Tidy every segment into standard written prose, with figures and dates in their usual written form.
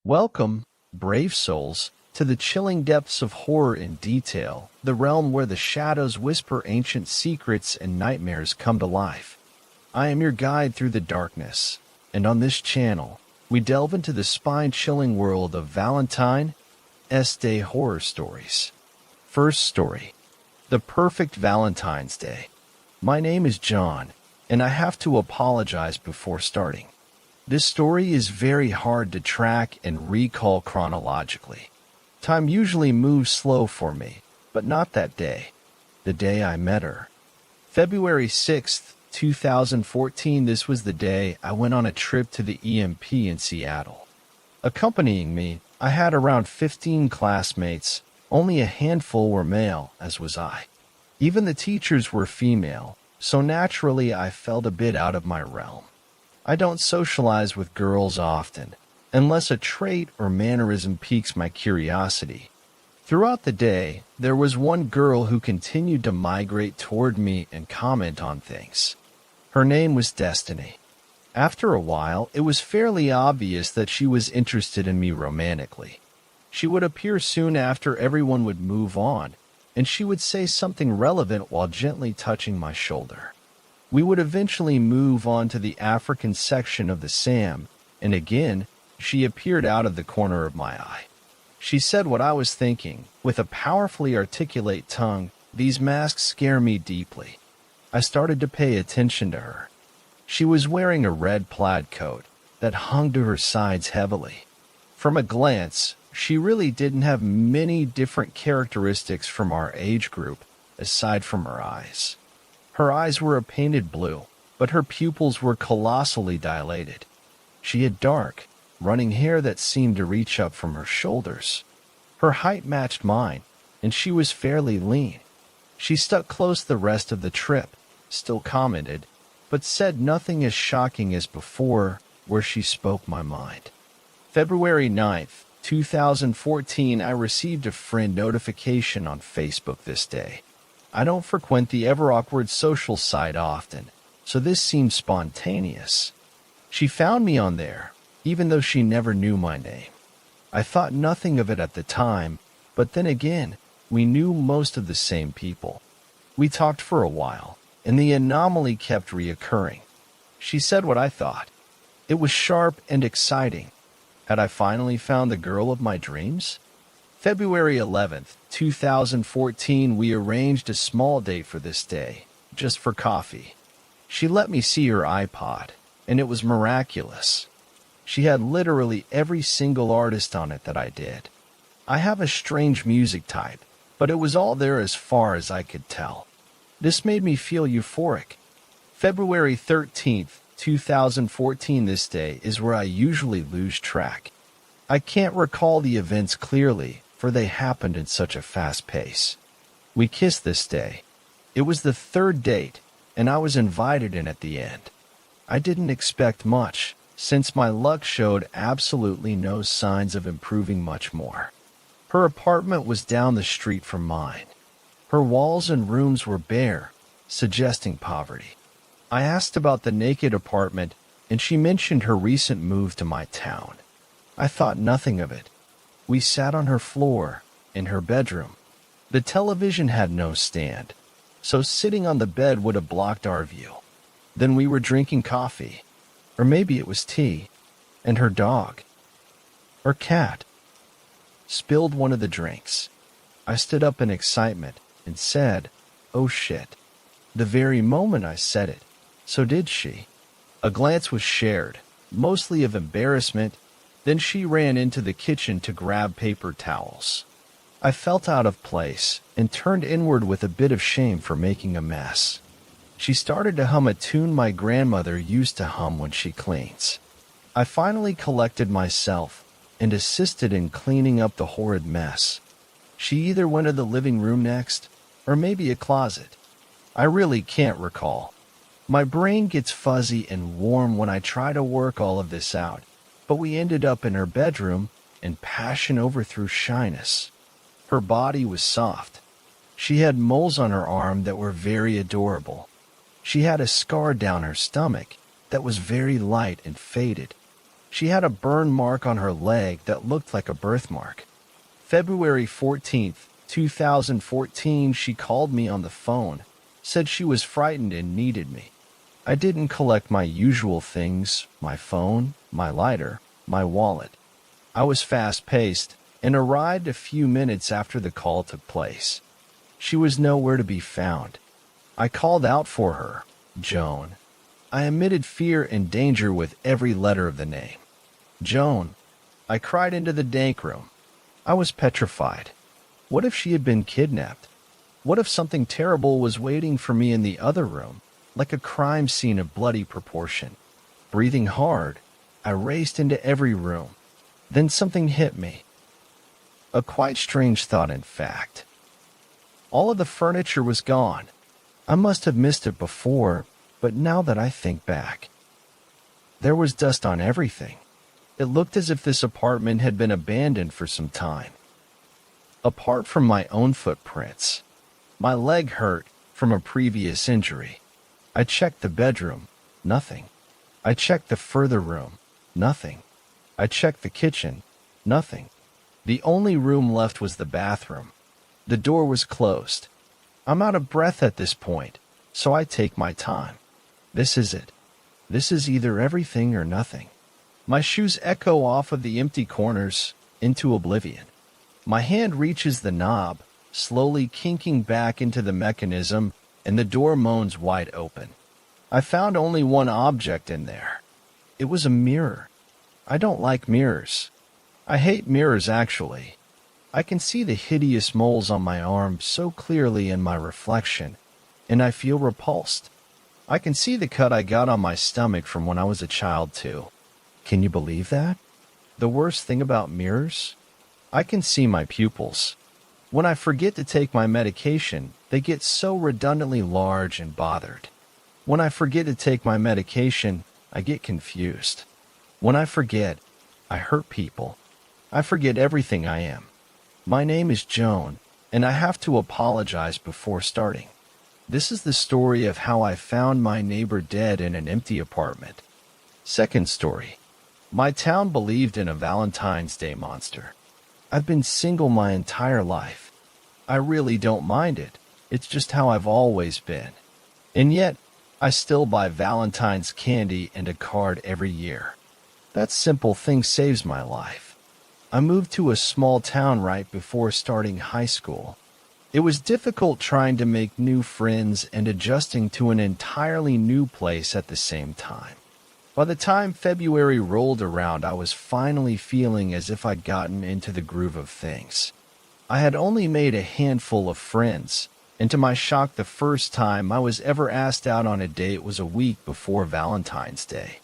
Welcome, brave souls, to the chilling depths of horror in detail, the realm where the shadows whisper ancient secrets and nightmares come to life. I am your guide through the darkness, and on this channel, we delve into the spine-chilling world of Valentines Day horror stories. First story: The Perfect Valentine's Day. My name is John, and I have to apologize before starting. This story is very hard to track and recall chronologically. Time usually moves slow for me, but not that day. The day I met her. February 6th, 2014, this was the day I went on a trip to the EMP in Seattle. Accompanying me, I had around 15 classmates. Only a handful were male, as was I. Even the teachers were female, so naturally I felt a bit out of my realm. I don't socialize with girls often, unless a trait or mannerism piques my curiosity. Throughout the day, there was one girl who continued to migrate toward me and comment on things. Her name was Destiny. After a while, it was fairly obvious that she was interested in me romantically. She would appear soon after everyone would move on, and she would say something relevant while gently touching my shoulder. We would eventually move on to the African section of the SAM, and again, she appeared out of the corner of my eye. She said what I was thinking, with a powerfully articulate tongue. These masks scare me deeply. I started to pay attention to her. She was wearing a red plaid coat that hung to her sides heavily. From a glance, she really didn't have many different characteristics from our age group, aside from her eyes. Her eyes were a painted blue, but her pupils were colossally dilated. She had dark, running hair that seemed to reach up from her shoulders. Her height matched mine, and she was fairly lean. She stuck close the rest of the trip, still commented, but said nothing as shocking as before, where she spoke my mind. February 9th, 2014, I received a friend notification on Facebook this day. I don't frequent the ever-awkward social site often, so this seemed spontaneous. She found me on there, even though she never knew my name. I thought nothing of it at the time, but then again, we knew most of the same people. We talked for a while, and the anomaly kept reoccurring. She said what I thought. It was sharp and exciting. Had I finally found the girl of my dreams? February 11th, 2014, we arranged a small date for this day, just for coffee. She let me see her iPod, and it was miraculous. She had literally every single artist on it that I did. I have a strange music type, but it was all there as far as I could tell. This made me feel euphoric. February 13th, 2014, this day is where I usually lose track. I can't recall the events clearly, for they happened in such a fast pace. We kissed this day. It was the third date, and I was invited in at the end. I didn't expect much, since my luck showed absolutely no signs of improving much more. Her apartment was down the street from mine. Her walls and rooms were bare, suggesting poverty. I asked about the naked apartment, and she mentioned her recent move to my town. I thought nothing of it. We sat on her floor, in her bedroom. The television had no stand, so sitting on the bed would have blocked our view. Then we were drinking coffee, or maybe it was tea, and her dog, or cat, spilled one of the drinks. I stood up in excitement and said, "Oh shit." The very moment I said it, so did she. A glance was shared, mostly of embarrassment. Then she ran into the kitchen to grab paper towels. I felt out of place and turned inward with a bit of shame for making a mess. She started to hum a tune my grandmother used to hum when she cleans. I finally collected myself and assisted in cleaning up the horrid mess. She either went to the living room next, or maybe a closet. I really can't recall. My brain gets fuzzy and warm when I try to work all of this out. But we ended up in her bedroom, and passion overthrew shyness. Her body was soft. She had moles on her arm that were very adorable. She had a scar down her stomach that was very light and faded. She had a burn mark on her leg that looked like a birthmark. February 14th, 2014, she called me on the phone, said she was frightened and needed me. I didn't collect my usual things, my phone, my lighter, my wallet. I was fast-paced and arrived a few minutes after the call took place. She was nowhere to be found. I called out for her, Joan. I emitted fear and danger with every letter of the name. Joan. I cried into the dank room. I was petrified. What if she had been kidnapped? What if something terrible was waiting for me in the other room, like a crime scene of bloody proportion? Breathing hard, I raced into every room. Then something hit me. A quite strange thought, in fact. All of the furniture was gone. I must have missed it before, but now that I think back, there was dust on everything. It looked as if this apartment had been abandoned for some time. Apart from my own footprints, my leg hurt from a previous injury. I checked the bedroom, nothing. I checked the further room, nothing. I checked the kitchen, nothing. The only room left was the bathroom. The door was closed. I'm out of breath at this point, so I take my time. This is it. This is either everything or nothing. My shoes echo off of the empty corners into oblivion. My hand reaches the knob, slowly kinking back into the mechanism, and the door moans wide open. I found only one object in there. It was a mirror. I don't like mirrors. I hate mirrors, actually. I can see the hideous moles on my arm so clearly in my reflection, and I feel repulsed. I can see the cut I got on my stomach from when I was a child, too. Can you believe that? The worst thing about mirrors? I can see my pupils. When I forget to take my medication, they get so redundantly large and bothered. When I forget to take my medication, I get confused. When I forget, I hurt people. I forget everything I am. My name is Joan, and I have to apologize before starting. This is the story of how I found my neighbor dead in an empty apartment. Second story. My town believed in a Valentine's Day monster. I've been single my entire life. I really don't mind it. It's just how I've always been. And yet, I still buy Valentine's candy and a card every year. That simple thing saves my life. I moved to a small town right before starting high school. It was difficult trying to make new friends and adjusting to an entirely new place at the same time. By the time February rolled around, I was finally feeling as if I'd gotten into the groove of things. I had only made a handful of friends, and to my shock, the first time I was ever asked out on a date was a week before Valentine's Day.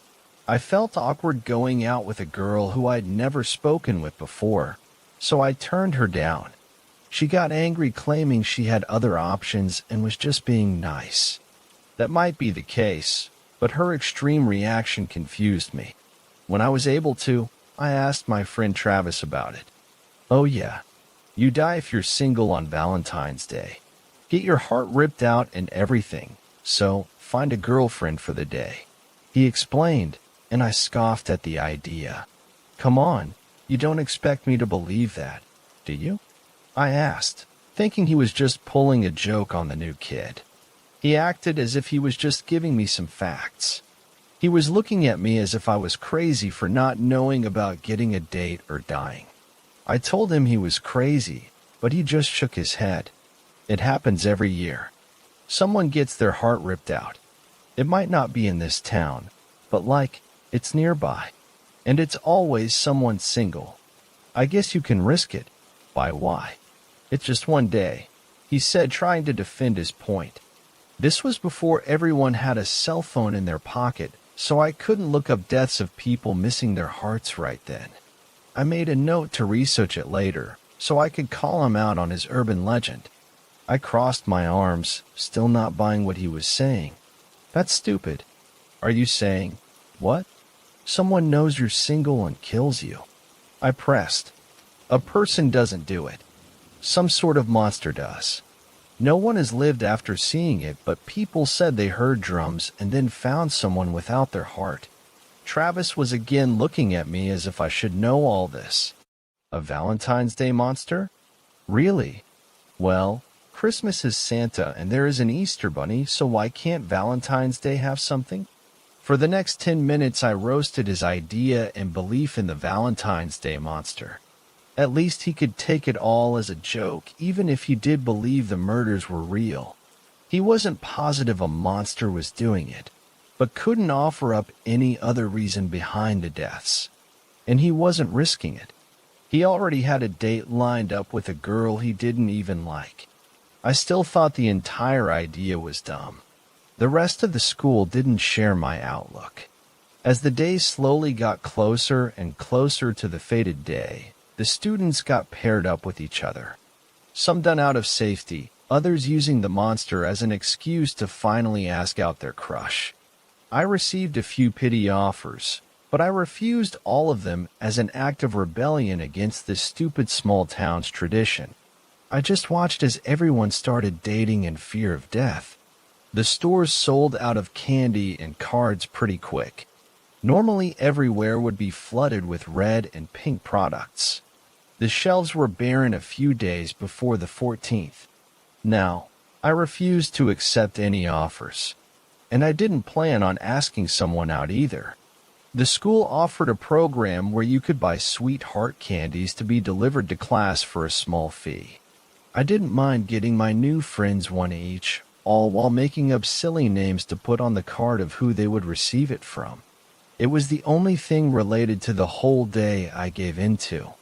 I felt awkward going out with a girl who I'd never spoken with before, so I turned her down. She got angry, claiming she had other options and was just being nice. That might be the case, but her extreme reaction confused me. When I was able to, I asked my friend Travis about it. Oh yeah, you die if you're single on Valentine's Day. Get your heart ripped out and everything, so find a girlfriend for the day. He explained, and I scoffed at the idea. Come on, you don't expect me to believe that, do you? I asked, thinking he was just pulling a joke on the new kid. He acted as if he was just giving me some facts. He was looking at me as if I was crazy for not knowing about getting a date or dying. I told him he was crazy, but he just shook his head. It happens every year. Someone gets their heart ripped out. It might not be in this town, but it's nearby. And it's always someone single. I guess you can risk it. By why? It's just one day, he said, trying to defend his point. This was before everyone had a cell phone in their pocket, so I couldn't look up deaths of people missing their hearts right then. I made a note to research it later, so I could call him out on his urban legend. I crossed my arms, still not buying what he was saying. That's stupid. Are you saying, what? Someone knows you're single and kills you. I pressed. A person doesn't do it. Some sort of monster does. No one has lived after seeing it, but people said they heard drums and then found someone without their heart. Travis was again looking at me as if I should know all this. A Valentine's Day monster? Really? Well, Christmas is Santa and there is an Easter bunny, so why can't Valentine's Day have something? For the next 10 minutes, I roasted his idea and belief in the Valentine's Day monster. At least he could take it all as a joke, even if he did believe the murders were real. He wasn't positive a monster was doing it, but couldn't offer up any other reason behind the deaths. And he wasn't risking it. He already had a date lined up with a girl he didn't even like. I still thought the entire idea was dumb. The rest of the school didn't share my outlook. As the days slowly got closer and closer to the fated day, the students got paired up with each other. Some done out of safety, others using the monster as an excuse to finally ask out their crush. I received a few pity offers, but I refused all of them as an act of rebellion against this stupid small town's tradition. I just watched as everyone started dating in fear of death. The stores sold out of candy and cards pretty quick. Normally everywhere would be flooded with red and pink products. The shelves were barren a few days before the 14th. Now, I refused to accept any offers. And I didn't plan on asking someone out either. The school offered a program where you could buy sweet heart candies to be delivered to class for a small fee. I didn't mind getting my new friends one each, all while making up silly names to put on the card of who they would receive it from. It was the only thing related to the whole day I gave into,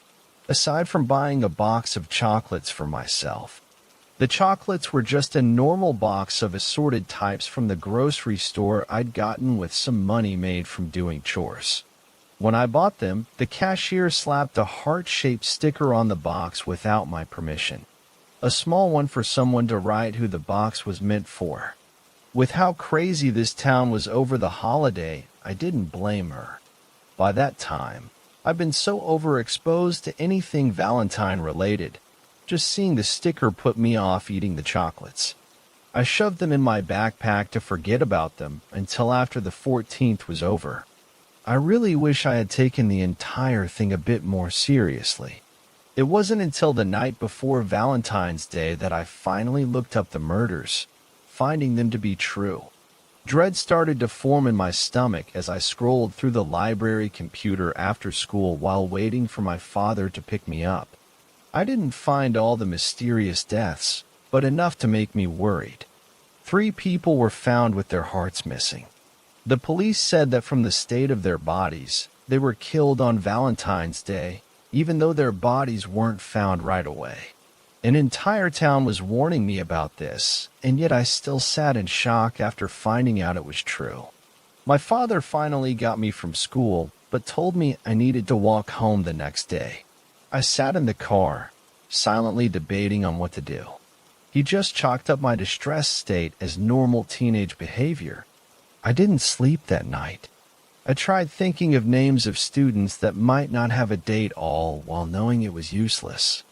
aside from buying a box of chocolates for myself. The chocolates were just a normal box of assorted types from the grocery store I'd gotten with some money made from doing chores. When I bought them, the cashier slapped a heart-shaped sticker on the box without my permission. A small one for someone to write who the box was meant for. With how crazy this town was over the holiday, I didn't blame her. By that time, I've been so overexposed to anything Valentine related. Just seeing the sticker put me off eating the chocolates. I shoved them in my backpack to forget about them until after the 14th was over. I really wish I had taken the entire thing a bit more seriously. It wasn't until the night before Valentine's Day that I finally looked up the murders, finding them to be true. Dread started to form in my stomach as I scrolled through the library computer after school while waiting for my father to pick me up. I didn't find all the mysterious deaths, but enough to make me worried. 3 people were found with their hearts missing. The police said that from the state of their bodies, they were killed on Valentine's Day, even though their bodies weren't found right away. An entire town was warning me about this, and yet I still sat in shock after finding out it was true. My father finally got me from school, but told me I needed to walk home the next day. I sat in the car, silently debating on what to do. He just chalked up my distressed state as normal teenage behavior. I didn't sleep that night. I tried thinking of names of students that might not have a date all while knowing it was useless.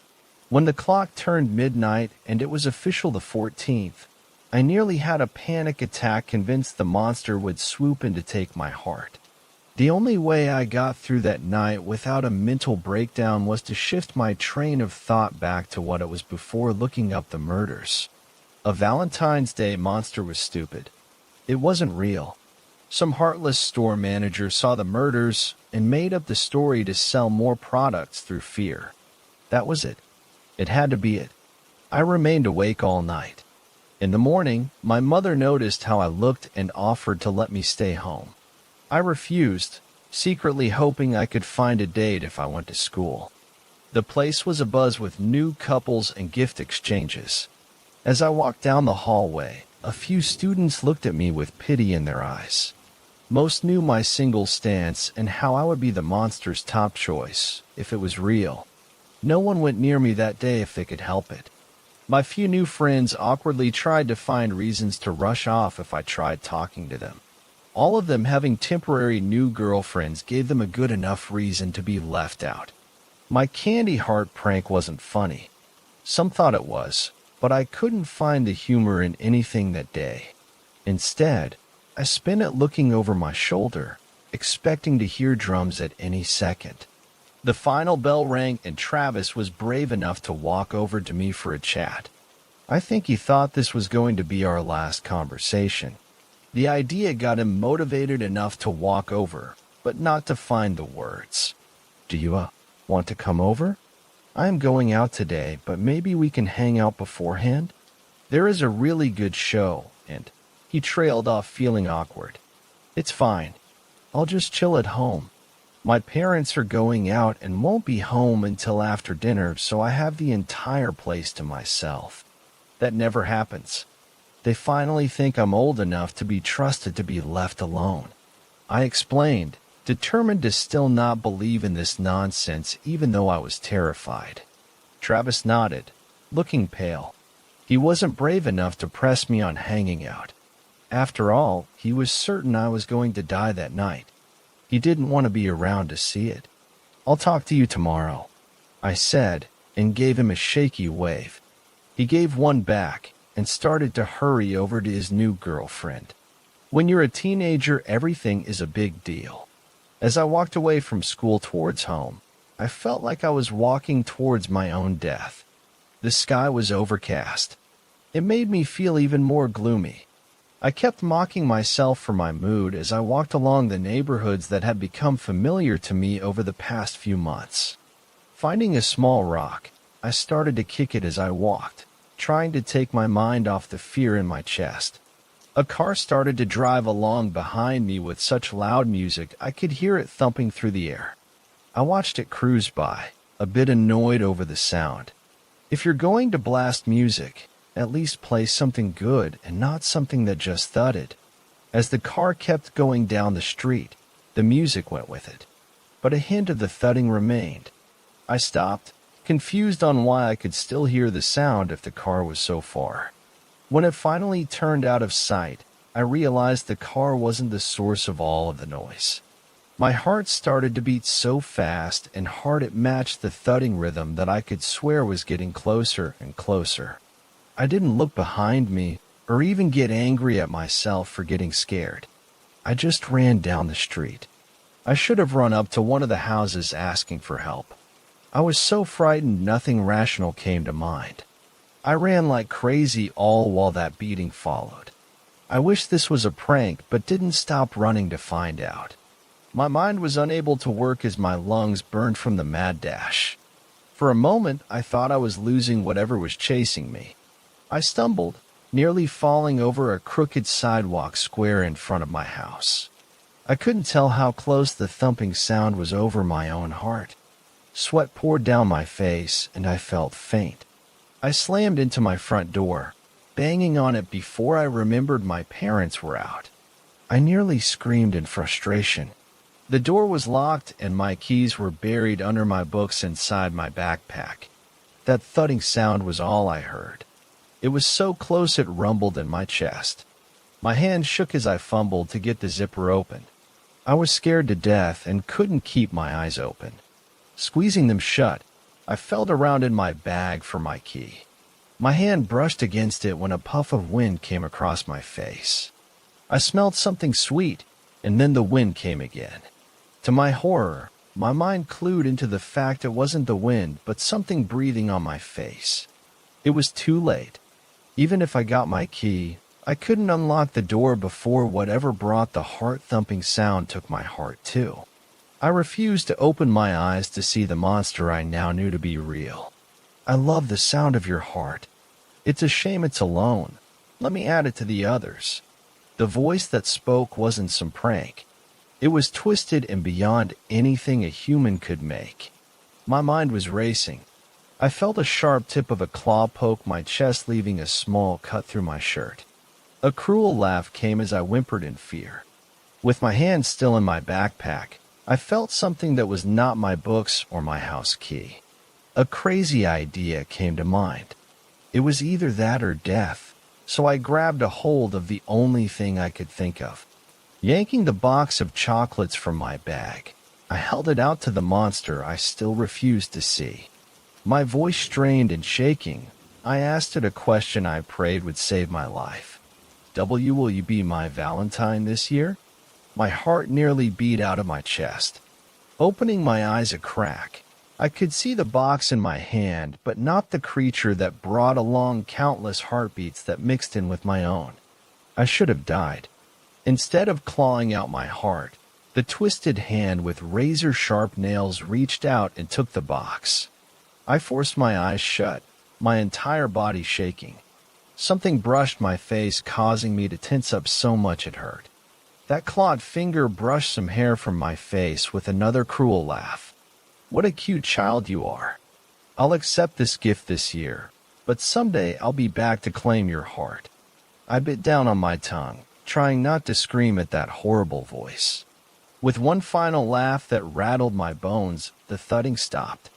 When the clock turned midnight and it was official the 14th, I nearly had a panic attack convinced the monster would swoop in to take my heart. The only way I got through that night without a mental breakdown was to shift my train of thought back to what it was before looking up the murders. A Valentine's Day monster was stupid. It wasn't real. Some heartless store manager saw the murders and made up the story to sell more products through fear. That was it. It had to be it. I remained awake all night. In the morning, my mother noticed how I looked and offered to let me stay home. I refused, secretly hoping I could find a date if I went to school. The place was abuzz with new couples and gift exchanges. As I walked down the hallway, a few students looked at me with pity in their eyes. Most knew my single stance and how I would be the monster's top choice, if it was real. No one went near me that day if they could help it. My few new friends awkwardly tried to find reasons to rush off if I tried talking to them. All of them having temporary new girlfriends gave them a good enough reason to be left out. My candy heart prank wasn't funny. Some thought it was, but I couldn't find the humor in anything that day. Instead, I spent it looking over my shoulder, expecting to hear drums at any second. The final bell rang and Travis was brave enough to walk over to me for a chat. I think he thought this was going to be our last conversation. The idea got him motivated enough to walk over, but not to find the words. Do you, want to come over? I am going out today, but maybe we can hang out beforehand? There is a really good show, and he trailed off feeling awkward. It's fine. I'll just chill at home. My parents are going out and won't be home until after dinner, so I have the entire place to myself. That never happens. They finally think I'm old enough to be trusted to be left alone. I explained, determined to still not believe in this nonsense even though I was terrified. Travis nodded, looking pale. He wasn't brave enough to press me on hanging out. After all, he was certain I was going to die that night. He didn't want to be around to see it. I'll talk to you tomorrow, I said, and gave him a shaky wave. He gave one back and started to hurry over to his new girlfriend. When you're a teenager, everything is a big deal. As I walked away from school towards home, I felt like I was walking towards my own death. The sky was overcast. It made me feel even more gloomy. I kept mocking myself for my mood as I walked along the neighborhoods that had become familiar to me over the past few months. Finding a small rock, I started to kick it as I walked, trying to take my mind off the fear in my chest. A car started to drive along behind me with such loud music I could hear it thumping through the air. I watched it cruise by, a bit annoyed over the sound. If you're going to blast music, at least play something good and not something that just thudded. As the car kept going down the street, the music went with it, but a hint of the thudding remained. I stopped, confused on why I could still hear the sound if the car was so far. When it finally turned out of sight, I realized the car wasn't the source of all of the noise. My heart started to beat so fast and hard it matched the thudding rhythm that I could swear was getting closer and closer. I didn't look behind me or even get angry at myself for getting scared. I just ran down the street. I should have run up to one of the houses asking for help. I was so frightened nothing rational came to mind. I ran like crazy all while that beating followed. I wish this was a prank but didn't stop running to find out. My mind was unable to work as my lungs burned from the mad dash. For a moment, I thought I was losing whatever was chasing me. I stumbled, nearly falling over a crooked sidewalk square in front of my house. I couldn't tell how close the thumping sound was over my own heart. Sweat poured down my face, and I felt faint. I slammed into my front door, banging on it before I remembered my parents were out. I nearly screamed in frustration. The door was locked, and my keys were buried under my books inside my backpack. That thudding sound was all I heard. It was so close it rumbled in my chest. My hand shook as I fumbled to get the zipper open. I was scared to death and couldn't keep my eyes open. Squeezing them shut, I felt around in my bag for my key. My hand brushed against it when a puff of wind came across my face. I smelled something sweet, and then the wind came again. To my horror, my mind clued into the fact it wasn't the wind but something breathing on my face. It was too late. Even if I got my key, I couldn't unlock the door before whatever brought the heart-thumping sound took my heart too. I refused to open my eyes to see the monster I now knew to be real. I love the sound of your heart. It's a shame it's alone. Let me add it to the others. The voice that spoke wasn't some prank. It was twisted and beyond anything a human could make. My mind was racing. I felt a sharp tip of a claw poke my chest, leaving a small cut through my shirt. A cruel laugh came as I whimpered in fear. With my hand still in my backpack, I felt something that was not my books or my house key. A crazy idea came to mind. It was either that or death, so I grabbed a hold of the only thing I could think of. Yanking the box of chocolates from my bag, I held it out to the monster I still refused to see. My voice strained and shaking, I asked it a question I prayed would save my life. Will you be my Valentine this year? My heart nearly beat out of my chest. Opening my eyes a crack, I could see the box in my hand, but not the creature that brought along countless heartbeats that mixed in with my own. I should have died. Instead of clawing out my heart, the twisted hand with razor-sharp nails reached out and took the box. I forced my eyes shut, my entire body shaking. Something brushed my face, causing me to tense up so much it hurt. That clawed finger brushed some hair from my face with another cruel laugh. What a cute child you are. I'll accept this gift this year, but someday I'll be back to claim your heart. I bit down on my tongue, trying not to scream at that horrible voice. With one final laugh that rattled my bones, the thudding stopped.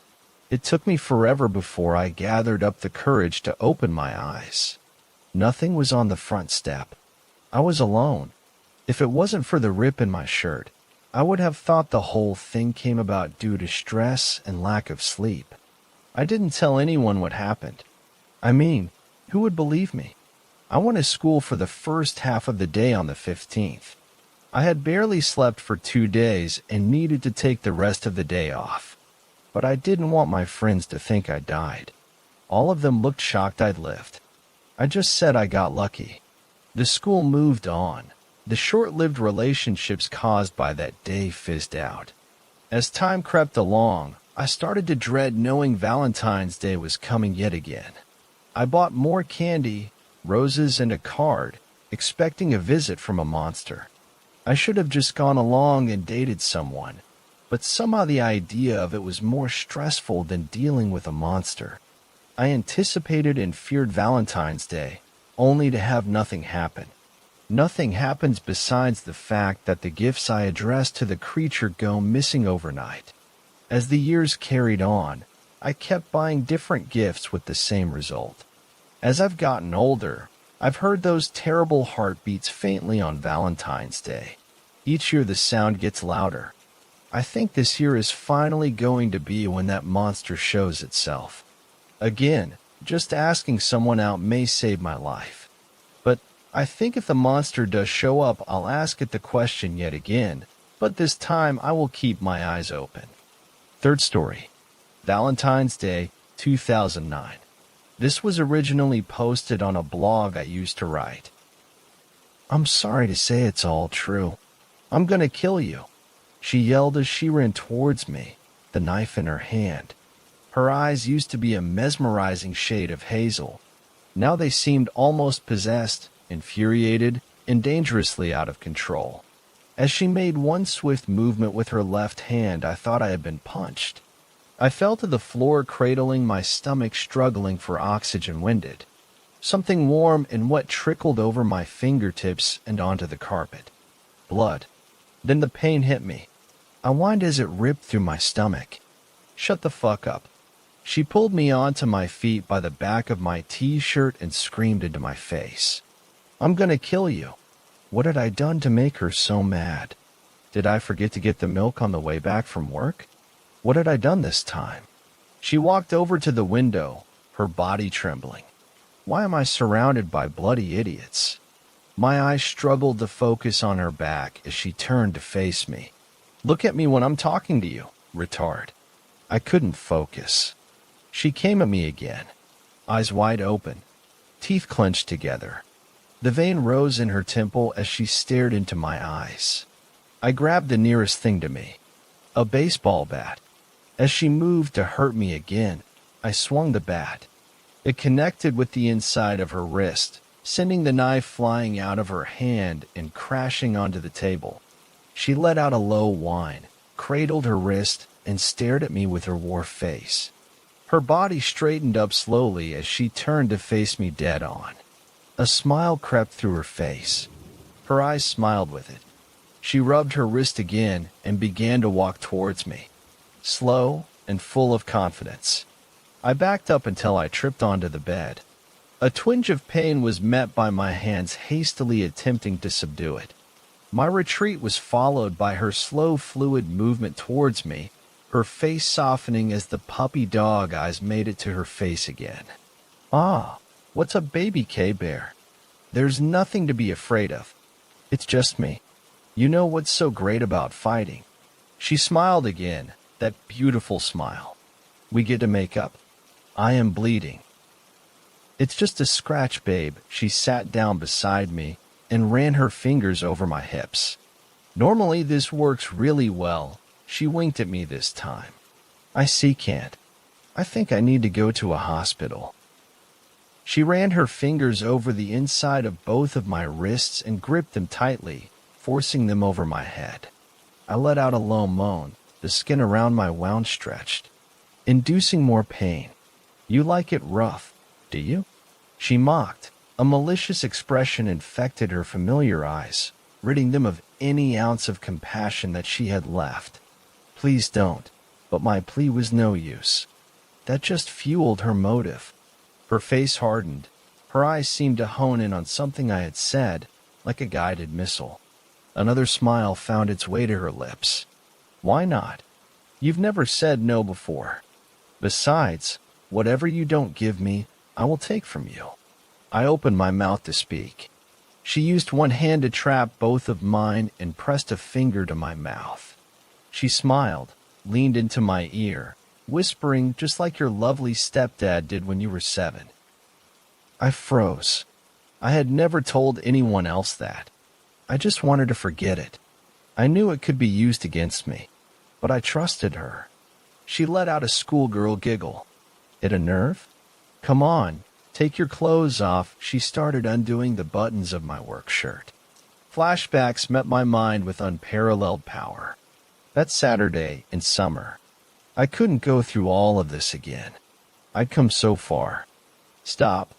It took me forever before I gathered up the courage to open my eyes. Nothing was on the front step. I was alone. If it wasn't for the rip in my shirt, I would have thought the whole thing came about due to stress and lack of sleep. I didn't tell anyone what happened. I mean, who would believe me? I went to school for the first half of the day on the 15th. I had barely slept for 2 days and needed to take the rest of the day off. But I didn't want my friends to think I died. All of them looked shocked I'd lived. I just said I got lucky. The school moved on. The short-lived relationships caused by that day fizzed out. As time crept along, I started to dread knowing Valentine's Day was coming yet again. I bought more candy, roses, and a card, expecting a visit from a monster. I should have just gone along and dated someone, but somehow the idea of it was more stressful than dealing with a monster. I anticipated and feared Valentine's Day, only to have nothing happen. Nothing happens besides the fact that the gifts I addressed to the creature go missing overnight. As the years carried on, I kept buying different gifts with the same result. As I've gotten older, I've heard those terrible heartbeats faintly on Valentine's Day. Each year the sound gets louder. I think this year is finally going to be when that monster shows itself. Again, just asking someone out may save my life. But I think if the monster does show up, I'll ask it the question yet again, but this time I will keep my eyes open. Third story. Valentine's Day, 2009. This was originally posted on a blog I used to write. I'm sorry to say it's all true. I'm gonna kill you, she yelled as she ran towards me, the knife in her hand. Her eyes used to be a mesmerizing shade of hazel. Now they seemed almost possessed, infuriated, and dangerously out of control. As she made one swift movement with her left hand, I thought I had been punched. I fell to the floor, cradling my stomach, struggling for oxygen, winded. Something warm and wet trickled over my fingertips and onto the carpet. Blood. Then the pain hit me. I whined as it ripped through my stomach. Shut the fuck up. She pulled me onto my feet by the back of my t-shirt and screamed into my face. I'm gonna kill you. What had I done to make her so mad? Did I forget to get the milk on the way back from work? What had I done this time? She walked over to the window, her body trembling. Why am I surrounded by bloody idiots? My eyes struggled to focus on her back as she turned to face me. Look at me when I'm talking to you, retard. I couldn't focus. She came at me again, eyes wide open, teeth clenched together. The vein rose in her temple as she stared into my eyes. I grabbed the nearest thing to me, a baseball bat. As she moved to hurt me again, I swung the bat. It connected with the inside of her wrist, sending the knife flying out of her hand and crashing onto the table. She let out a low whine, cradled her wrist, and stared at me with her war face. Her body straightened up slowly as she turned to face me dead on. A smile crept through her face. Her eyes smiled with it. She rubbed her wrist again and began to walk towards me, slow and full of confidence. I backed up until I tripped onto the bed. A twinge of pain was met by my hands hastily attempting to subdue it. My retreat was followed by her slow, fluid movement towards me, her face softening as the puppy dog eyes made it to her face again. Ah, what's up, baby K-Bear? There's nothing to be afraid of. It's just me. You know what's so great about fighting? She smiled again, that beautiful smile. We get to make up. I am bleeding. It's just a scratch, babe. She sat down beside me and ran her fingers over my hips. Normally this works really well. She winked at me this time. I see, can't. I think I need to go to a hospital. She ran her fingers over the inside of both of my wrists and gripped them tightly, forcing them over my head. I let out a low moan, the skin around my wound stretched, inducing more pain. You like it rough, do you? She mocked. A malicious expression infected her familiar eyes, ridding them of any ounce of compassion that she had left. Please don't. But my plea was no use. That just fueled her motive. Her face hardened. Her eyes seemed to hone in on something I had said, like a guided missile. Another smile found its way to her lips. Why not? You've never said no before. Besides, whatever you don't give me, I will take from you. I opened my mouth to speak. She used one hand to trap both of mine and pressed a finger to my mouth. She smiled, leaned into my ear, whispering just like your lovely stepdad did when you were 7. I froze. I had never told anyone else that. I just wanted to forget it. I knew it could be used against me, but I trusted her. She let out a schoolgirl giggle. It a nerve? Come on, take your clothes off. She started undoing the buttons of my work shirt. Flashbacks met my mind with unparalleled power. That Saturday in summer. I couldn't go through all of this again. I'd come so far. Stop.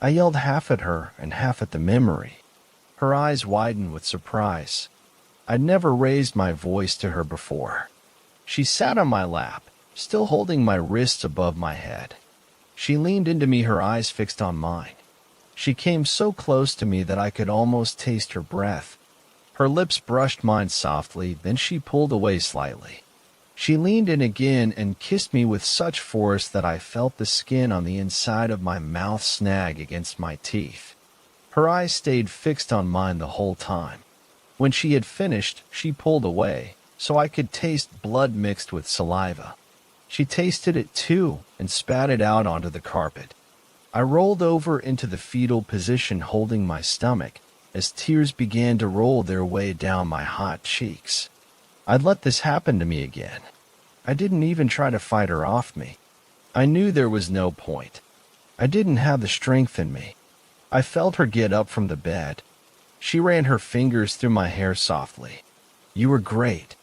I yelled, half at her and half at the memory. Her eyes widened with surprise. I'd never raised my voice to her before. She sat on my lap, still holding my wrists above my head. She leaned into me, her eyes fixed on mine. She came so close to me that I could almost taste her breath. Her lips brushed mine softly, then she pulled away slightly. She leaned in again and kissed me with such force that I felt the skin on the inside of my mouth snag against my teeth. Her eyes stayed fixed on mine the whole time. When she had finished, she pulled away, so I could taste blood mixed with saliva. She tasted it too and spat it out onto the carpet. I rolled over into the fetal position, holding my stomach, as tears began to roll their way down my hot cheeks. I'd let this happen to me again. I didn't even try to fight her off me. I knew there was no point. I didn't have the strength in me. I felt her get up from the bed. She ran her fingers through my hair softly. You were great.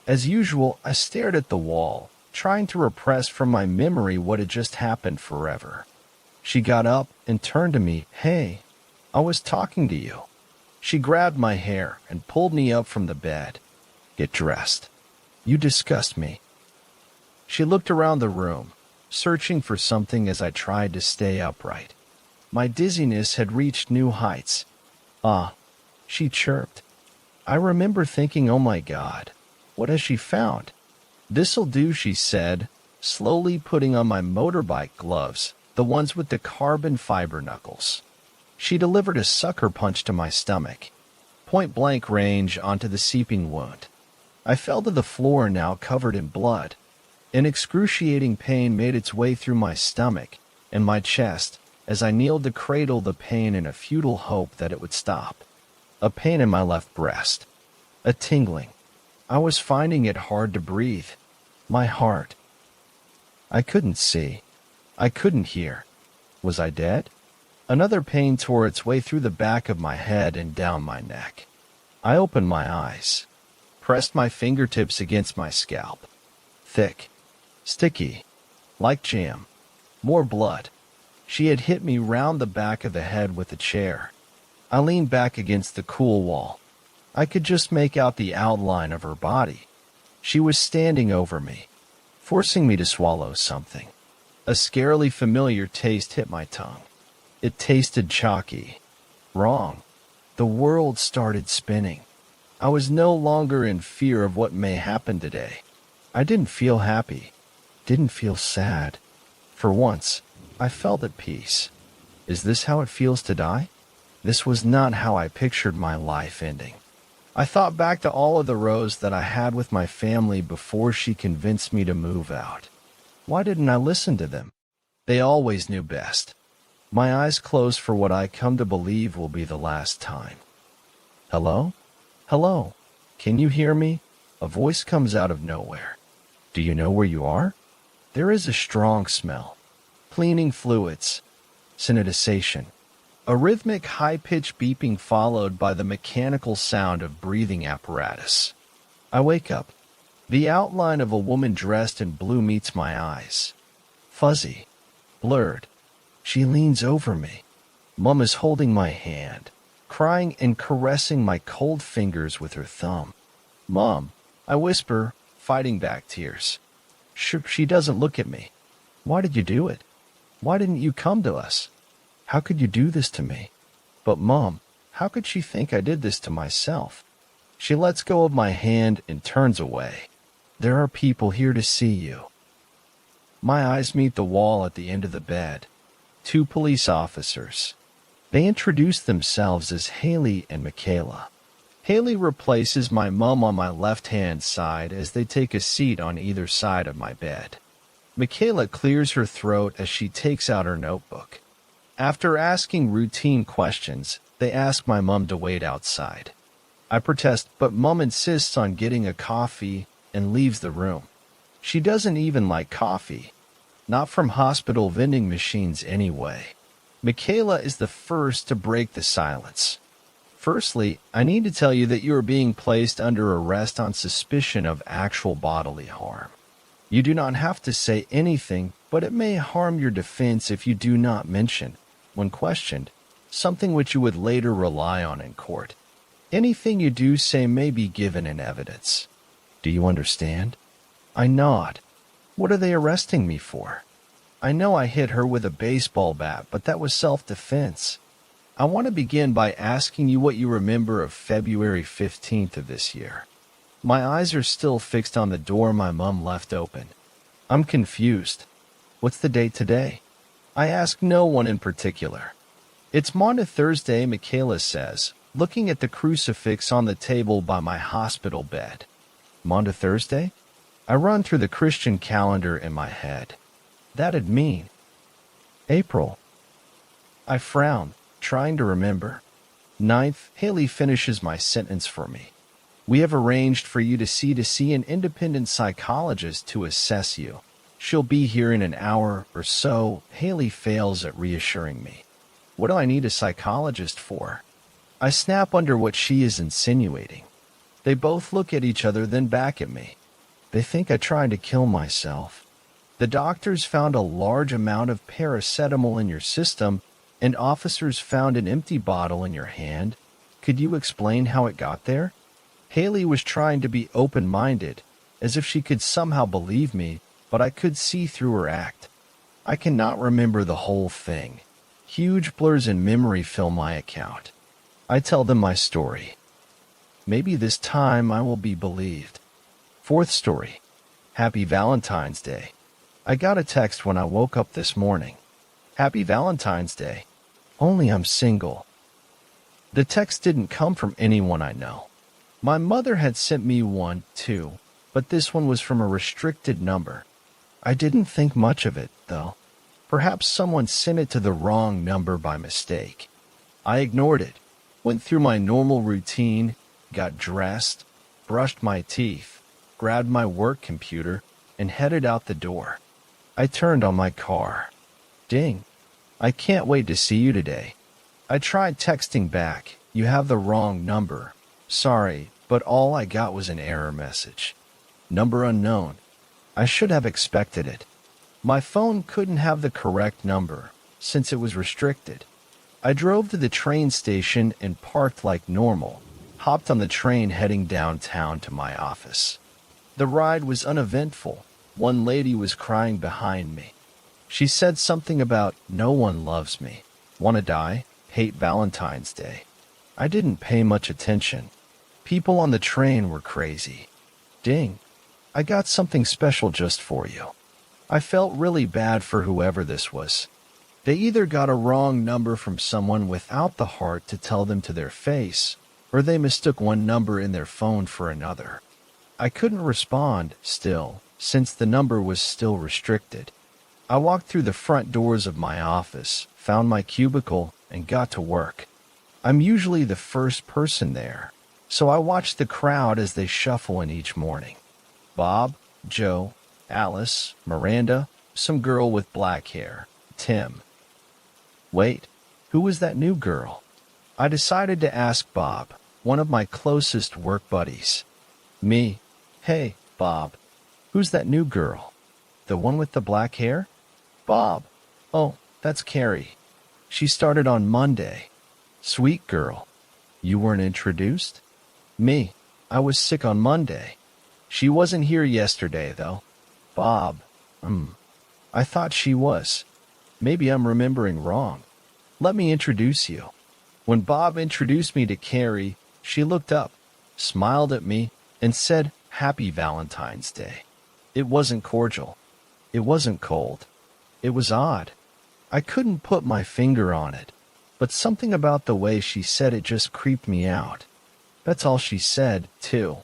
As usual, I stared at the wall, trying to repress from my memory what had just happened forever. She got up and turned to me. Hey, I was talking to you. She grabbed my hair and pulled me up from the bed. Get dressed. You disgust me. She looked around the room, searching for something as I tried to stay upright. My dizziness had reached new heights. Ah, she chirped. I remember thinking, oh my God, what has she found? This'll do, she said, slowly putting on my motorbike gloves, the ones with the carbon fiber knuckles. She delivered a sucker punch to my stomach, point-blank range onto the seeping wound. I fell to the floor, now covered in blood. An excruciating pain made its way through my stomach and my chest as I kneeled to cradle the pain in a futile hope that it would stop. A pain in my left breast. A tingling. I was finding it hard to breathe. My heart. I couldn't see. I couldn't hear. Was I dead? Another pain tore its way through the back of my head and down my neck. I opened my eyes, pressed my fingertips against my scalp. Thick, sticky, like jam. More blood. She had hit me round the back of the head with a chair. I leaned back against the cool wall. I could just make out the outline of her body. She was standing over me, forcing me to swallow something. A scarily familiar taste hit my tongue. It tasted chalky. Wrong. The world started spinning. I was no longer in fear of what may happen today. I didn't feel happy. Didn't feel sad. For once, I felt at peace. Is this how it feels to die? This was not how I pictured my life ending. I thought back to all of the rows that I had with my family before she convinced me to move out. Why didn't I listen to them? They always knew best. My eyes closed for what I come to believe will be the last time. Hello? Hello? Can you hear me? A voice comes out of nowhere. Do you know where you are? There is a strong smell. Cleaning fluids. Sanitization. A rhythmic high-pitched beeping followed by the mechanical sound of breathing apparatus. I wake up. The outline of a woman dressed in blue meets my eyes. Fuzzy. Blurred. She leans over me. Mom is holding my hand, crying and caressing my cold fingers with her thumb. Mom, I whisper, fighting back tears. She doesn't look at me. Why did you do it? Why didn't you come to us? How could you do this to me? But Mom, how could she think I did this to myself? She lets go of my hand and turns away. There are people here to see you. My eyes meet the wall at the end of the bed. 2 police officers. They introduce themselves as Haley and Michaela. Haley replaces my mom on my left-hand side as they take a seat on either side of my bed. Michaela clears her throat as she takes out her notebook. After asking routine questions, they ask my mom to wait outside. I protest, but Mom insists on getting a coffee and leaves the room. She doesn't even like coffee. Not from hospital vending machines anyway. Michaela is the first to break the silence. Firstly, I need to tell you that you are being placed under arrest on suspicion of actual bodily harm. You do not have to say anything, but it may harm your defense if you do not mention, when questioned, something which you would later rely on in court. Anything you do say may be given in evidence. Do you understand? I nod. What are they arresting me for? I know I hit her with a baseball bat, but that was self-defense. I want to begin by asking you what you remember of February 15th of this year. My eyes are still fixed on the door my mom left open. I'm confused. What's the date today? I ask no one in particular. It's Maundy Thursday, Michaela says, looking at the crucifix on the table by my hospital bed. Maundy Thursday? I run through the Christian calendar in my head. That'd mean April. I frown, trying to remember. 9th, Haley finishes my sentence for me. We have arranged for you to see an independent psychologist to assess you. She'll be here in an hour or so. Haley fails at reassuring me. What do I need a psychologist for? I snap under what she is insinuating. They both look at each other, then back at me. They think I tried to kill myself. The doctors found a large amount of paracetamol in your system, and officers found an empty bottle in your hand. Could you explain how it got there? Haley was trying to be open-minded, as if she could somehow believe me, but I could see through her act. I cannot remember the whole thing. Huge blurs in memory fill my account. I tell them my story. Maybe this time I will be believed. 4th story. Happy Valentine's Day. I got a text when I woke up this morning. Happy Valentine's Day. Only I'm single. The text didn't come from anyone I know. My mother had sent me one, too, but this one was from a restricted number. I didn't think much of it, though. Perhaps someone sent it to the wrong number by mistake. I ignored it, went through my normal routine, got dressed, brushed my teeth, grabbed my work computer, and headed out the door. I turned on my car. Ding. I can't wait to see you today. I tried texting back. You have the wrong number. Sorry, but all I got was an error message. Number unknown. I should have expected it. My phone couldn't have the correct number, since it was restricted. I drove to the train station and parked like normal, hopped on the train heading downtown to my office. The ride was uneventful. One lady was crying behind me. She said something about, no one loves me. Wanna die? Hate Valentine's Day. I didn't pay much attention. People on the train were crazy. Ding. I got something special just for you. I felt really bad for whoever this was. They either got a wrong number from someone without the heart to tell them to their face, or they mistook one number in their phone for another. I couldn't respond, still, since the number was still restricted. I walked through the front doors of my office, found my cubicle, and got to work. I'm usually the first person there, so I watched the crowd as they shuffle in each morning. Bob, Joe, Alice, Miranda, some girl with black hair, Tim. Wait, who was that new girl? I decided to ask Bob, one of my closest work buddies. Me. Hey, Bob. Who's that new girl? The one with the black hair? Bob. Oh, that's Carrie. She started on Monday. Sweet girl. You weren't introduced? Me. I was sick on Monday. She wasn't here yesterday, though. Bob. I thought she was. Maybe I'm remembering wrong. Let me introduce you. When Bob introduced me to Carrie, she looked up, smiled at me, and said, "Happy Valentine's Day." It wasn't cordial. It wasn't cold. It was odd. I couldn't put my finger on it, but something about the way she said it just creeped me out. That's all she said, too.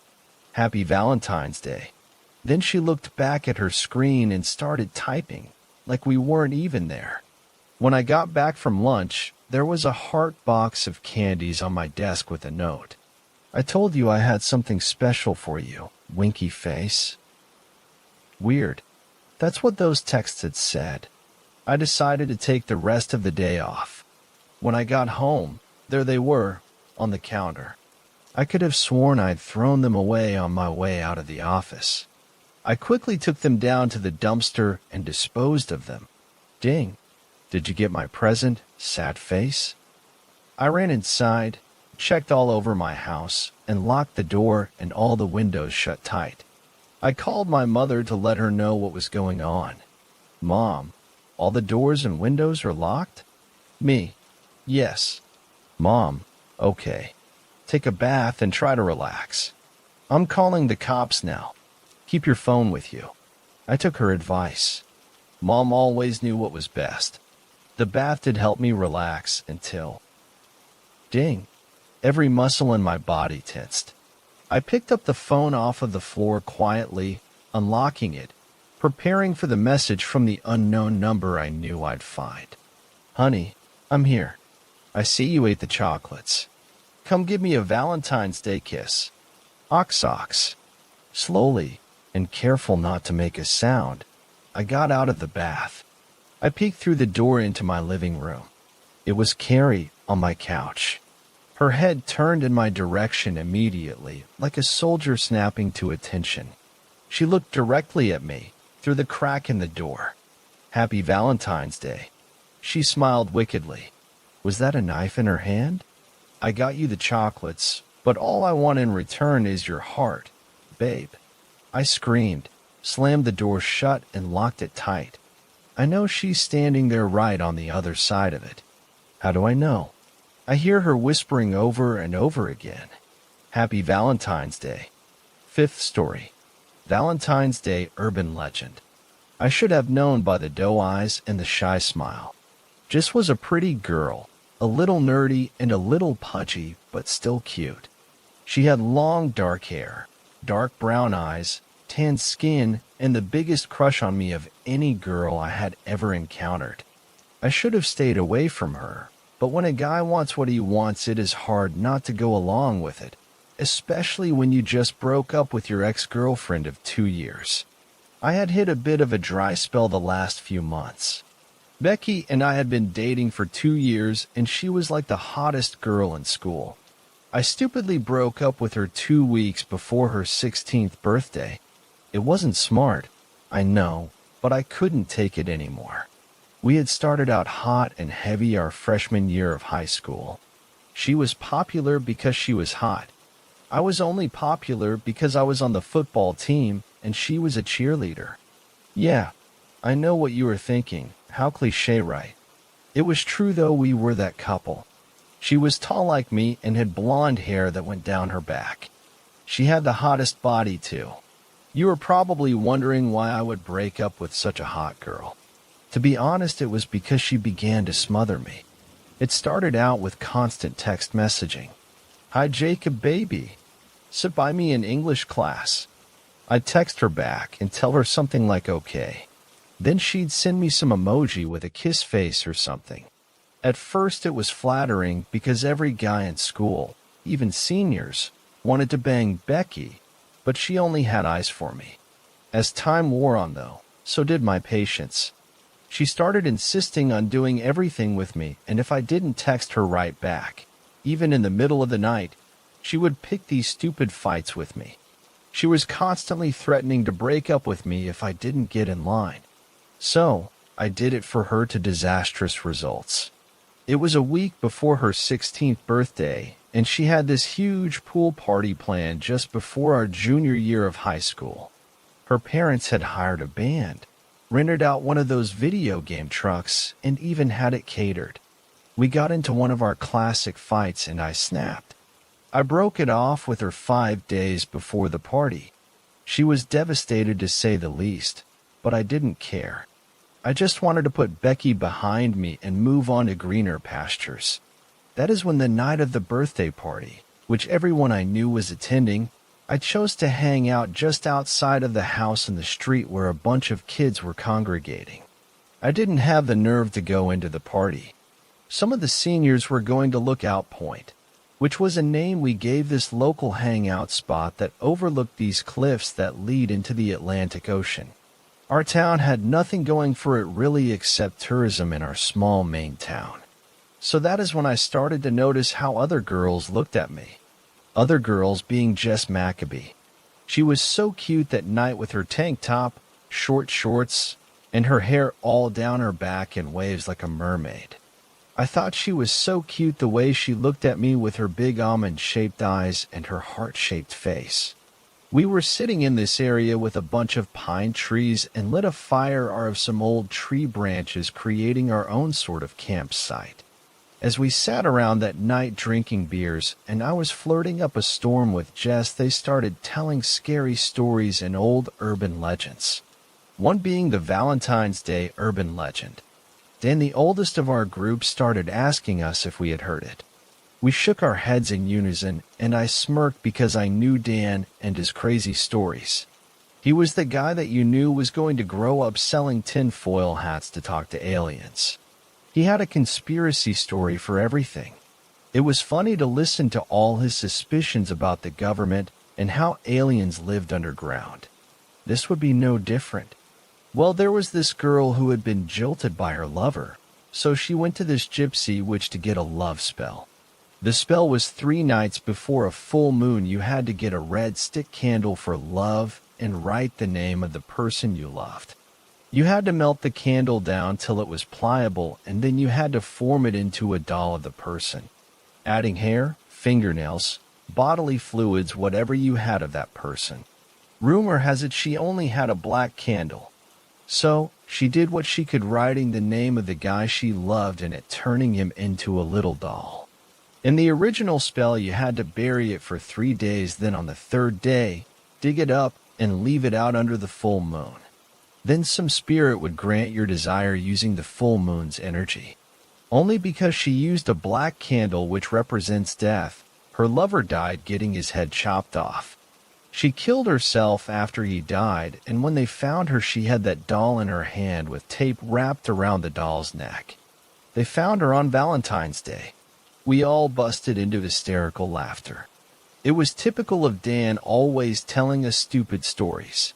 Happy Valentine's Day. Then she looked back at her screen and started typing, like we weren't even there. When I got back from lunch, there was a heart box of candies on my desk with a note. I told you I had something special for you, winky face. Weird. That's what those texts had said. I decided to take the rest of the day off. When I got home, there they were, on the counter. I could have sworn I'd thrown them away on my way out of the office. I quickly took them down to the dumpster and disposed of them. Ding. Did you get my present? Sad face. I ran inside, checked all over my house, and locked the door and all the windows shut tight. I called my mother to let her know what was going on. Mom, all the doors and windows are locked? Me. Yes. Mom, okay. Take a bath and try to relax. I'm calling the cops now. Keep your phone with you. I took her advice. Mom always knew what was best. The bath did help me relax until... Ding. Every muscle in my body tensed. I picked up the phone off of the floor quietly, unlocking it, preparing for the message from the unknown number I knew I'd find. Honey, I'm here. I see you ate the chocolates. Come give me a Valentine's Day kiss. Ox. Slowly, and careful not to make a sound, I got out of the bath. I peeked through the door into my living room. It was Carrie on my couch. Her head turned in my direction immediately, like a soldier snapping to attention. She looked directly at me, through the crack in the door. Happy Valentine's Day. She smiled wickedly. Was that a knife in her hand? I got you the chocolates, but all I want in return is your heart, babe. I screamed, slammed the door shut, and locked it tight. I know she's standing there right on the other side of it. How do I know? I hear her whispering over and over again. Happy Valentine's Day. Fifth story. Valentine's Day urban legend. I should have known by the doe eyes and the shy smile. Jess was a pretty girl, a little nerdy and a little pudgy, but still cute. She had long dark hair, dark brown eyes, tan skin, and the biggest crush on me of any girl I had ever encountered. I should have stayed away from her, but when a guy wants what he wants, it is hard not to go along with it, especially when you just broke up with your ex-girlfriend of 2 years. I had hit a bit of a dry spell the last few months. Becky and I had been dating for 2 years, and she was like the hottest girl in school. I stupidly broke up with her 2 weeks before her 16th birthday. It wasn't smart, I know, but I couldn't take it anymore. We had started out hot and heavy our freshman year of high school. She was popular because she was hot. I was only popular because I was on the football team and she was a cheerleader. Yeah, I know what you were thinking. How cliché, right? It was true though, we were that couple. She was tall like me and had blonde hair that went down her back. She had the hottest body too. You were probably wondering why I would break up with such a hot girl. To be honest, it was because she began to smother me. It started out with constant text messaging. Hi, Jacob, baby. Sit by me in English class. I'd text her back and tell her something like okay. Then she'd send me some emoji with a kiss face or something. At first it was flattering because every guy in school, even seniors, wanted to bang Becky, but she only had eyes for me. As time wore on, though, so did my patience. She started insisting on doing everything with me, and if I didn't text her right back, even in the middle of the night, she would pick these stupid fights with me. She was constantly threatening to break up with me if I didn't get in line. So, I did it for her to disastrous results. It was a week before her 16th birthday, and she had this huge pool party planned just before our junior year of high school. Her parents had hired a band, rented out one of those video game trucks, and even had it catered. We got into one of our classic fights and I snapped. I broke it off with her 5 days before the party. She was devastated to say the least, but I didn't care. I just wanted to put Becky behind me and move on to greener pastures. That is when the night of the birthday party, which everyone I knew was attending, I chose to hang out just outside of the house in the street where a bunch of kids were congregating. I didn't have the nerve to go into the party. Some of the seniors were going to Lookout Point, which was a name we gave this local hangout spot that overlooked these cliffs that lead into the Atlantic Ocean. Our town had nothing going for it really except tourism in our small Maine town. So that is when I started to notice how other girls looked at me. Other girls being Jess Maccabee. She was so cute that night with her tank top, short shorts, and her hair all down her back in waves like a mermaid. I thought she was so cute the way she looked at me with her big almond-shaped eyes and her heart-shaped face. We were sitting in this area with a bunch of pine trees and lit a fire out of some old tree branches, creating our own sort of campsite. As we sat around that night drinking beers and I was flirting up a storm with Jess, they started telling scary stories and old urban legends. One being the Valentine's Day urban legend. Then the oldest of our group started asking us if we had heard it. We shook our heads in unison, and I smirked because I knew Dan and his crazy stories. He was the guy that you knew was going to grow up selling tinfoil hats to talk to aliens. He had a conspiracy story for everything. It was funny to listen to all his suspicions about the government and how aliens lived underground. This would be no different. Well, there was this girl who had been jilted by her lover, so she went to this gypsy witch to get a love spell. The spell was 3 nights before a full moon. You had to get a red stick candle for love and write the name of the person you loved. You had to melt the candle down till it was pliable, and then you had to form it into a doll of the person, adding hair, fingernails, bodily fluids, whatever you had of that person. Rumor has it she only had a black candle. So, she did what she could, writing the name of the guy she loved and it turning him into a little doll. In the original spell, you had to bury it for 3 days, then on the 3rd day, dig it up and leave it out under the full moon. Then some spirit would grant your desire using the full moon's energy. Only because she used a black candle, which represents death, her lover died getting his head chopped off. She killed herself after he died, and when they found her, she had that doll in her hand with tape wrapped around the doll's neck. They found her on Valentine's Day. We all busted into hysterical laughter. It was typical of Dan, always telling us stupid stories.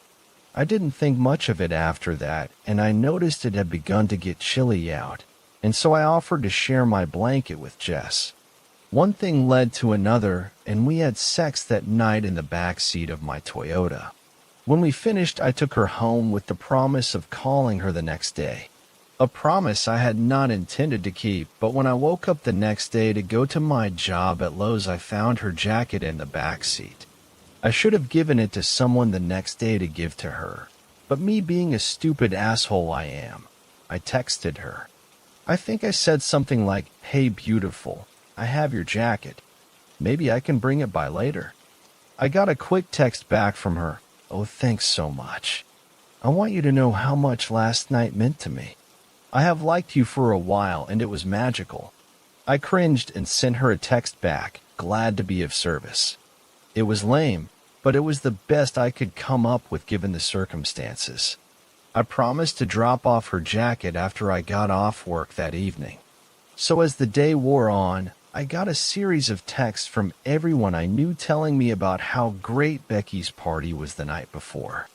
I didn't think much of it after that, and I noticed it had begun to get chilly out, and so I offered to share my blanket with Jess. One thing led to another, and we had sex that night in the back seat of my Toyota. When we finished, I took her home with the promise of calling her the next day. A promise I had not intended to keep, but when I woke up the next day to go to my job at Lowe's, I found her jacket in the back seat. I should have given it to someone the next day to give to her, but me being a stupid asshole I am, I texted her. I think I said something like, "Hey beautiful, I have your jacket. Maybe I can bring it by later." I got a quick text back from her. "Oh, thanks so much. I want you to know how much last night meant to me. I have liked you for a while and it was magical." I cringed and sent her a text back, glad to be of service. It was lame, but it was the best I could come up with given the circumstances. I promised to drop off her jacket after I got off work that evening. So as the day wore on, I got a series of texts from everyone I knew telling me about how great Becky's party was the night before.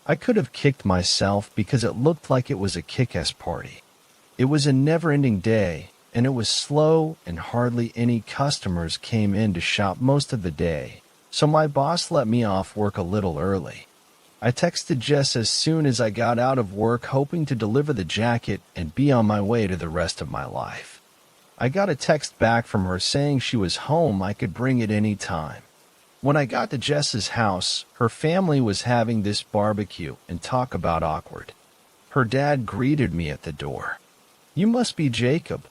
I could have kicked myself because it looked like it was a kick-ass party. It was a never-ending day, and it was slow and hardly any customers came in to shop most of the day, so my boss let me off work a little early. I texted Jess as soon as I got out of work, hoping to deliver the jacket and be on my way to the rest of my life. I got a text back from her saying she was home, I could bring it any time. When I got to Jess's house, her family was having this barbecue, and talk about awkward. Her dad greeted me at the door. "You must be Jacob.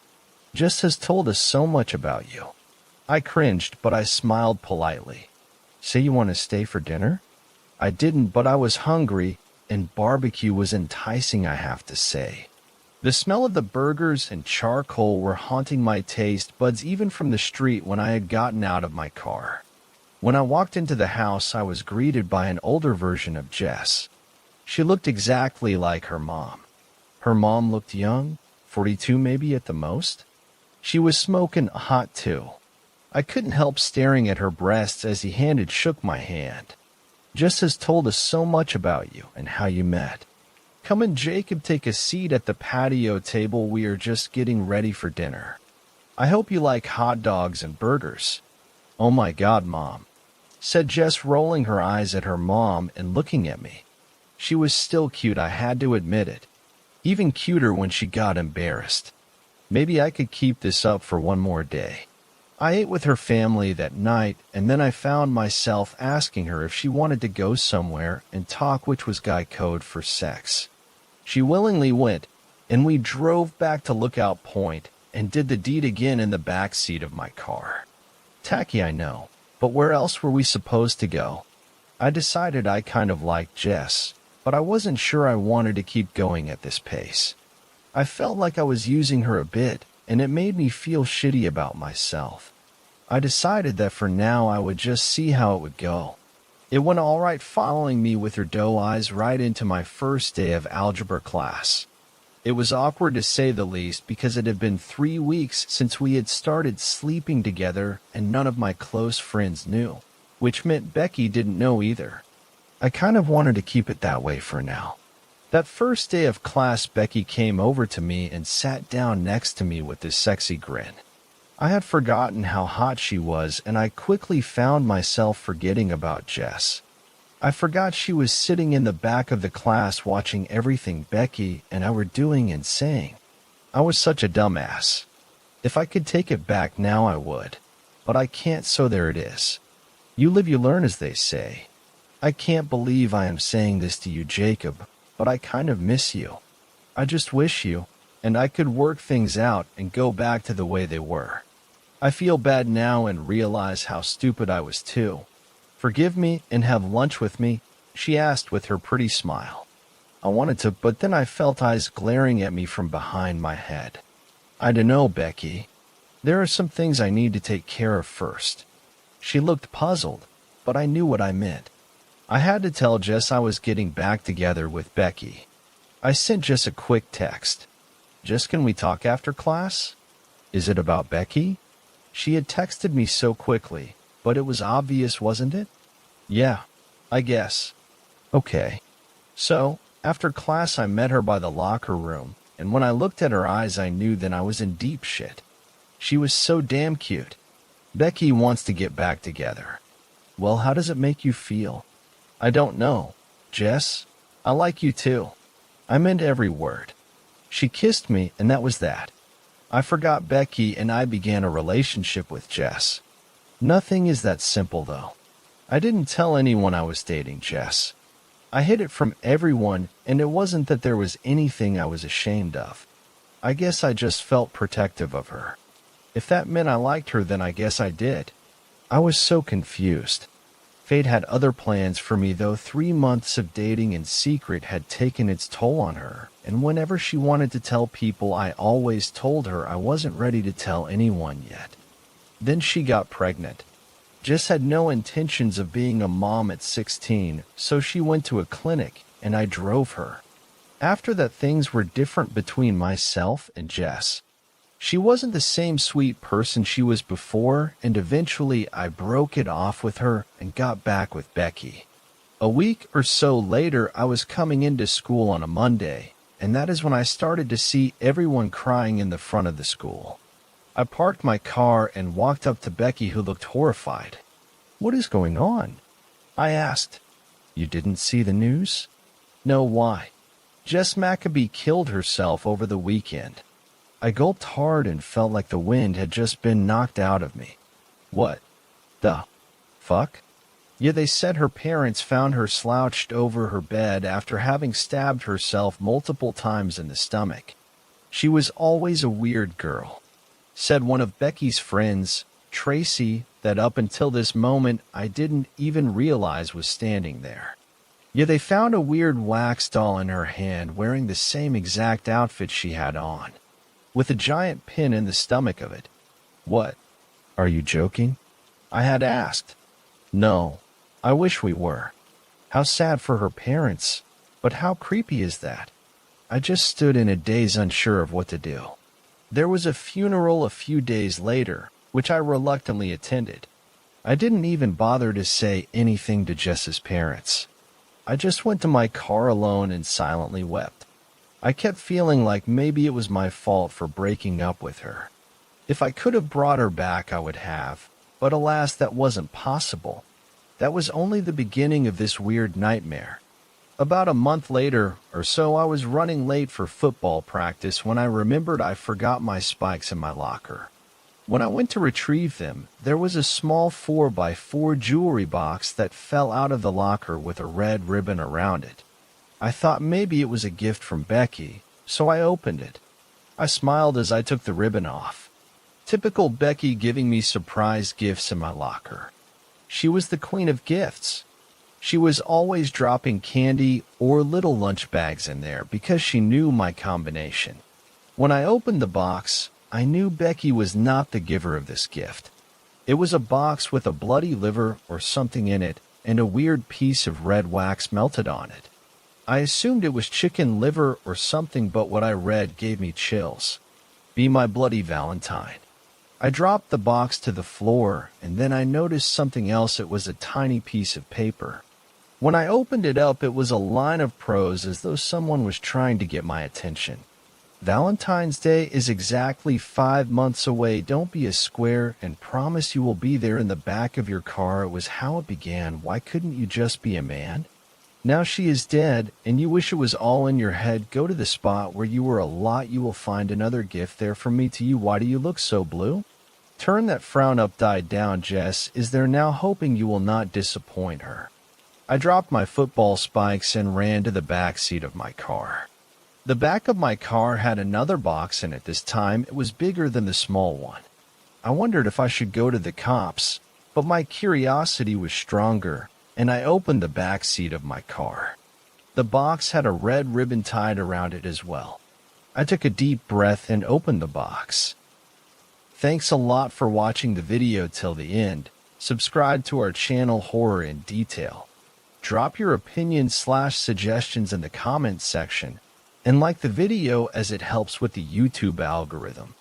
Jess has told us so much about you." I cringed, but I smiled politely. "Say you want to stay for dinner?" I didn't, but I was hungry, and barbecue was enticing, I have to say. The smell of the burgers and charcoal were haunting my taste buds even from the street when I had gotten out of my car. When I walked into the house, I was greeted by an older version of Jess. She looked exactly like her mom. Her mom looked young, 42 maybe at the most. She was smoking hot too. I couldn't help staring at her breasts as he shook my hand. "Jess has told us so much about you and how you met. Come and Jacob, take a seat at the patio table. We are just getting ready for dinner. I hope you like hot dogs and burgers." "Oh my God, Mom," said Jess, rolling her eyes at her mom and looking at me. She was still cute, I had to admit it. Even cuter when she got embarrassed. Maybe I could keep this up for one more day. I ate with her family that night, and then I found myself asking her if she wanted to go somewhere and talk, which was guy code for sex. She willingly went, and we drove back to Lookout Point and did the deed again in the back seat of my car. Tacky, I know, but where else were we supposed to go? I decided I kind of liked Jess, but I wasn't sure I wanted to keep going at this pace. I felt like I was using her a bit, and it made me feel shitty about myself. I decided that for now I would just see how it would go. It went all right, following me with her doe eyes right into my first day of algebra class. It was awkward to say the least because it had been 3 weeks since we had started sleeping together and none of my close friends knew, which meant Becky didn't know either. I kind of wanted to keep it that way for now. That first day of class, Becky came over to me and sat down next to me with this sexy grin. I had forgotten how hot she was, and I quickly found myself forgetting about Jess. I forgot she was sitting in the back of the class watching everything Becky and I were doing and saying. I was such a dumbass. If I could take it back now, I would. But I can't, so there it is. You live, you learn, as they say. I can't believe I am saying this to you, Jacob, but I kind of miss you. I just wish you and I could work things out and go back to the way they were. I feel bad now and realize how stupid I was too. Forgive me and have lunch with me, she asked with her pretty smile. I wanted to, but then I felt eyes glaring at me from behind my head. I dunno, Becky. There are some things I need to take care of first. She looked puzzled, but I knew what I meant. I had to tell Jess I was getting back together with Becky. I sent Jess a quick text. "Jess, can we talk after class?" "Is it about Becky?" She had texted me so quickly, but it was obvious, wasn't it? "Yeah, I guess." "Okay." So, after class I met her by the locker room, and when I looked at her eyes I knew then I was in deep shit. She was so damn cute. Becky wants to get back together. Well, how does it make you feel? I don't know. Jess, I like you too. I meant every word. She kissed me, and that was that. I forgot Becky and I began a relationship with Jess. Nothing is that simple, though. I didn't tell anyone I was dating Jess. I hid it from everyone, and it wasn't that there was anything I was ashamed of. I guess I just felt protective of her. If that meant I liked her, then I guess I did. I was so confused. Fate had other plans for me, though. 3 months of dating in secret had taken its toll on her, and whenever she wanted to tell people, I always told her I wasn't ready to tell anyone yet. Then she got pregnant. Jess had no intentions of being a mom at 16, so she went to a clinic and I drove her. After that, things were different between myself and Jess. She wasn't the same sweet person she was before, and eventually I broke it off with her and got back with Becky. A week or so later, I was coming into school on a Monday, and that is when I started to see everyone crying in the front of the school. I parked my car and walked up to Becky, who looked horrified. "What is going on?" I asked. "You didn't see the news?" "No, why?" "Jess Maccabee killed herself over the weekend." I gulped hard and felt like the wind had just been knocked out of me. "What the fuck?" "Yeah, they said her parents found her slouched over her bed after having stabbed herself multiple times in the stomach. She was always a weird girl," said one of Becky's friends, Tracy, that up until this moment I didn't even realize was standing there. "Yeah, they found a weird wax doll in her hand wearing the same exact outfit she had on, with a giant pin in the stomach of it." "What? Are you joking?" I had asked. "No, I wish we were. How sad for her parents, but how creepy is that?" I just stood in a daze, unsure of what to do. There was a funeral a few days later, which I reluctantly attended. I didn't even bother to say anything to Jess's parents. I just went to my car alone and silently wept. I kept feeling like maybe it was my fault for breaking up with her. If I could have brought her back, I would have, but alas, that wasn't possible. That was only the beginning of this weird nightmare. About a month later or so, I was running late for football practice when I remembered I forgot my spikes in my locker. When I went to retrieve them, there was a small 4x4 jewelry box that fell out of the locker with a red ribbon around it. I thought maybe it was a gift from Becky, so I opened it. I smiled as I took the ribbon off. Typical Becky, giving me surprise gifts in my locker. She was the queen of gifts. She was always dropping candy or little lunch bags in there because she knew my combination. When I opened the box, I knew Becky was not the giver of this gift. It was a box with a bloody liver or something in it and a weird piece of red wax melted on it. I assumed it was chicken liver or something, but what I read gave me chills. "Be my bloody Valentine." I dropped the box to the floor, and then I noticed something else. It was a tiny piece of paper. When I opened it up, it was a line of prose, as though someone was trying to get my attention. "Valentine's Day is exactly 5 months away. Don't be a square and promise you will be there in the back of your car." It was how it began. Why couldn't you just be a man? Now she is dead, and you wish it was all in your head. Go to the spot where you were a lot. You will find another gift there from me to you. Why do you look so blue? Turn that frown upside down. Jess is there now, hoping you will not disappoint her. I dropped my football spikes and ran to the back seat of my car. The back of my car had another box in it. This time it was bigger than the small one. I wondered if I should go to the cops, but my curiosity was stronger, and I opened the back seat of my car. The box had a red ribbon tied around it as well. I took a deep breath and opened the box. Thanks a lot for watching the video till the end. Subscribe to our channel, Horror in Detail. Drop your opinions/suggestions in the comments section, and like the video as it helps with the YouTube algorithm.